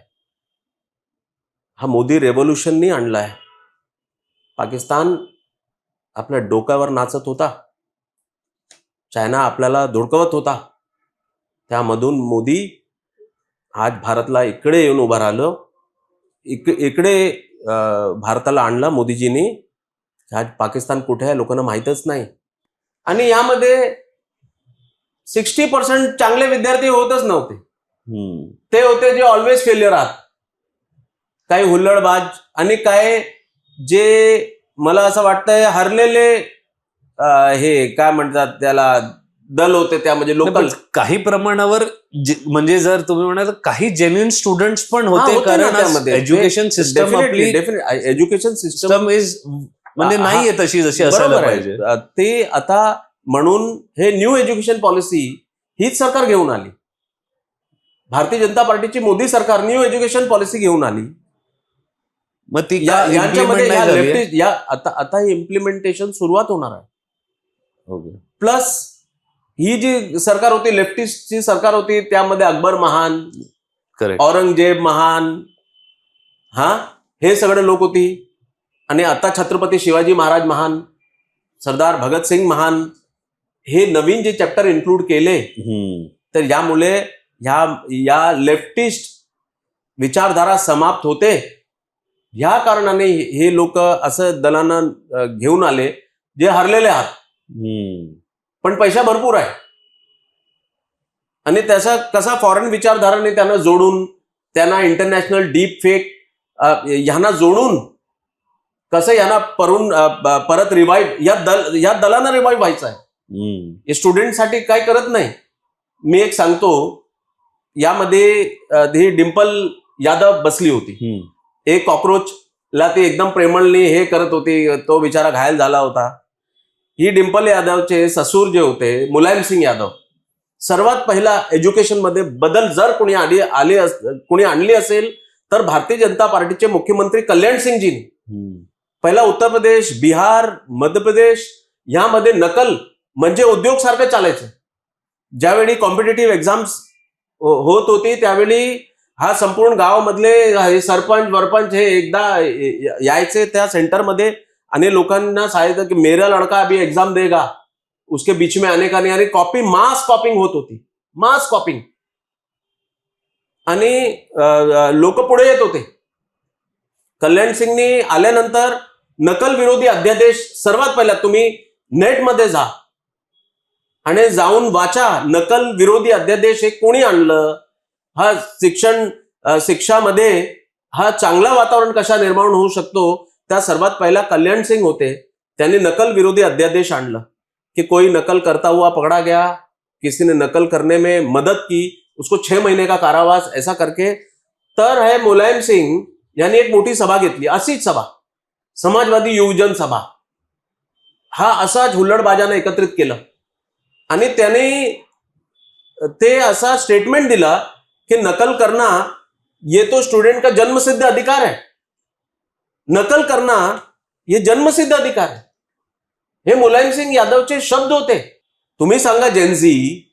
हा मोदी रेव्होल्युशननी आणला आहे. पाकिस्तान आपल्या डोक्यावर नाचत होता, चायना आपल्याला धुडकवत होता. त्यामधून मोदी आज भारतला इकडे येऊन उभं राहिलं. इकडे भारताला आणला मोदीजींनी. आज पाकिस्तान कुठे आहे लोकांना माहीतच नाही. आणि यामध्ये 60% चांगले विद्यार्थी होतच नव्हते. ते होते जे ऑलवेज फेल्युअर आहात, काही हुल्लडबाज आणि काय जे मला असं वाटतंय हरलेले हे काय म्हणतात त्याला दल होते. त्यामध्ये लोकल काही प्रमाणावर म्हणजे जर तुम्ही म्हणाल काही जेन्युइन स्टुडंट्स पण होते, कारण एज्युकेशन सिस्टम आपली एज्युकेशन सिस्टम इज म्हणजे नाहीये तशी जशी असायला पाहिजे. ते आता म्हणून हे न्यू एज्युकेशन पॉलिसी हीच सरकार घेऊन आली. भारतीय जनता पार्टीची मोदी सरकार न्यू एज्युकेशन पॉलिसी घेऊन आली. मग ती यांच्यामध्ये आता इम्प्लिमेंटेशन सुरुवात होणार आहे. प्लस ही जी सरकार होती, लेफ्टिस्टची सरकार होती, त्यामध्ये अकबर महान, औरंगजेब महान, हे सगळे लोक होती. आणि आता छत्रपती शिवाजी महाराज महान, सरदार भगतसिंग महान, हे नवीन जे चॅप्टर इन्क्लूड केले. तर यामुळे या लेफ्टिस्ट विचारधारा समाप्त होते. ह्या कारणाने हे लोक असं दलांना घेऊन आले जे हरलेले आहात, पण पैसा भरपूर आहे. आणि त्याचा कसा फॉरेन विचारधाराने त्यांना जोडून, त्यांना इंटरनॅशनल डीप फेक ह्यांना जोडून कसं यांना परत रिवाईव्ह या दलांना रिवाईव्ह व्हायचं आहे. हे स्टुडंटसाठी काय करत नाही. मी एक सांगतो, यामध्ये ही डिंपल यादव बसली होती. एक कॉक्रोचला ती एकदम प्रेमळनी हे करत होती, तो बिचारा घायल झाला होता. ही डिंपल यादवचे ससूर जे होते मुलायम सिंग यादव, सर्वात पहिला एज्युकेशन मध्ये बदल जर कोणी आणली असेल तर भारतीय जनता पार्टीचे मुख्यमंत्री कल्याण सिंगजींनी. पहिला उत्तर प्रदेश, बिहार, मध्य प्रदेश यामध्ये नकल म्हणजे उद्योग सारखं चालायचं. ज्यावेळी कॉम्पिटेटिव्ह एक्झाम्स होत होती त्यावेळी हा संपूर्ण गावामधले सरपंच हे एकदा यायचे त्या सेंटरमध्ये आणि लोकांना सांगायचं की मेरा लड़का अभी एग्जाम देगा, उसके बीच में आने का नहीं. आणि कॉपी मास कॉपिंग होत होती, मास कॉपिंग. आणि लोक पुढे येत होते. कल्याण सिंगनी आल्यानंतर नकल विरोधी अध्यादेश सर्वात पहिला तुम्ही नेटमध्ये जा आणि जाऊन वाचा, नकल विरोधी अध्यादेश हे कोणी आणलं, हा शिक्षामध्ये हा चांगला वातावरण कशा निर्माण होऊ शकतो, त्या सर्वात पहिला कल्याण सिंग होते. त्यांनी नकल विरोधी अध्यादेश आणलं कि कोई नकल करता हुआ पकड़ा गया, किसी ने नकल करने में मदद की, उसको 6 महीने का कारावास, ऐसा करके. तर हे मुलायम सिंग यांनी एक मोठी सभा घेतली, अशीच सभा, समाजवादी युवजन सभा. हा असाच हुल्लडबाजांना एकत्रित केलं आणि त्याने ते असा स्टेटमेंट दिला कि नकल करना ये तो स्टूडेंट का जन्मसिद्ध अधिकार है. नकल करना ये जन्मसिद्ध अधिकार है. हे मुलायम सिंग यादवचे शब्द होते. तुम्ही सांगा जेनजी,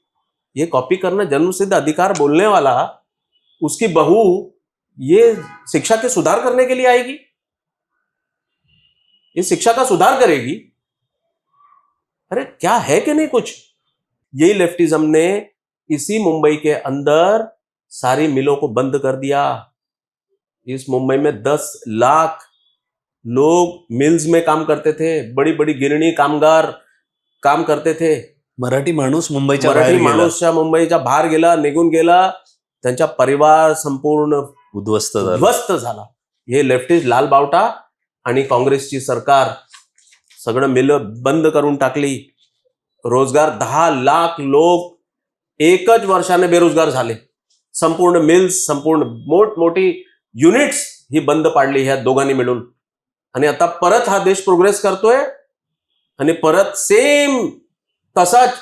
ये कॉपी करना जन्मसिद्ध अधिकार बोलने वाला, उसकी बहू ये शिक्षा के सुधार करने के लिए आएगी, ये शिक्षा का सुधार करेगी. अरे क्या है कि नहीं कुछ. यही लेफ्टिज्म ने इसी मुंबई के अंदर सारी मिलों को बंद कर दिया. इस मुंबई में 10 लाख लोग मिल्स में काम करते थे, बड़ी बड़ी गिरणी कामगार काम करते थे. मराठी माणूस मुंबईच्या मुंबईच्या बाहेर गेला, निघून गेला. त्यांचा परिवार संपूर्ण उद्ध्वस्त झाला. हे लेफ्टिस्ट लाल बावटा आणि काँग्रेसची सरकार सगळं मिल बंद करून टाकली. रोजगार 10 लाख लोक एकच वर्षाने बेरोजगार झाले. संपूर्ण मिल्स, संपूर्ण मोठमोठी युनिट्स ही बंद पाडली ह्या दोघांनी मिळून. आणि आता परत हा देश प्रोग्रेस करतोय आणि परत सेम तसाच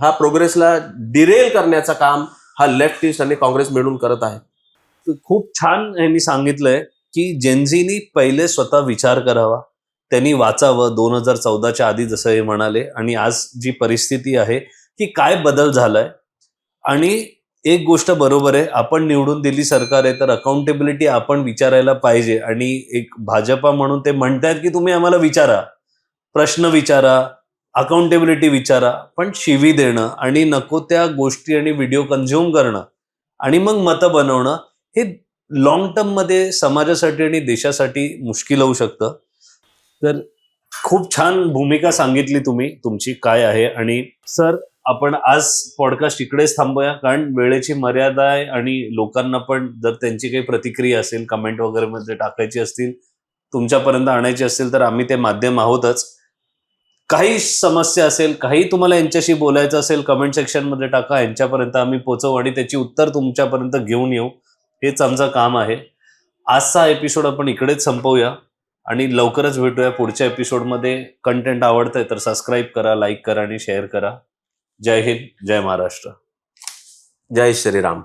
हा प्रोग्रेसला डिरेल करण्याचं काम हा लेफ्टिस्ट आणि काँग्रेस मिळून करत आहे. खूप छान यांनी सांगितलंय की जेनझीनी पहिले स्वतः विचार करावा, त्यांनी वाचावं 2014च्या आधी जसं हे म्हणाले, आणि आज जी परिस्थिती आहे की काय बदल झालाय. आणि एक गोष्ट बरोबर आहे, आपण निवडून दिली सरकार आहे तर अकाउंटेबिलिटी आपण विचारायला पाहिजे. आणि एक भाजपा म्हणून ते म्हणतायत की तुम्ही आम्हाला विचारा, प्रश्न विचारा, अकाउंटेबिलिटी विचारा, पण शिवी देणं आणि नको त्या गोष्टी आणि व्हिडिओ कन्झ्युम करणं आणि मग मतं बनवणं हे लॉंग टर्म मध्ये समाजासाठी आणि देशासाठी मुश्किल होऊ शकतं. तर खूप छान भूमिका सांगितली तुम्ही, तुमची काय आहे. आणि सर, आपण आज पॉडकास्ट इकडेच थांबूया, कारण वेळेची मर्यादा आहे आणि लोकांना पण जर त्यांची काही प्रतिक्रिया असेल, कमेंट वगैरे मध्ये टाकायची असतील, तुमच्यापर्यंत आणायची असतील तर आम्ही ते माध्यम आहोतच. काही समस्या असेल, काही तुम्हाला यांच्याशी बोलायचं असेल, कमेंट सेक्शनमध्ये टाका, यांच्यापर्यंत आम्ही पोहोचवू आणि त्याची उत्तर तुमच्यापर्यंत घेऊन येऊ. हेच आमचं काम आहे. आजचा एपिसोड आपण इकडेच संपवूया आणि लवकरच भेटूया पुढच्या एपिसोडमध्ये. कंटेंट आवडतंय तर सबस्क्राईब करा, लाईक करा आणि शेअर करा. जय हिंद, जय महाराष्ट्र. जय श्रीराम.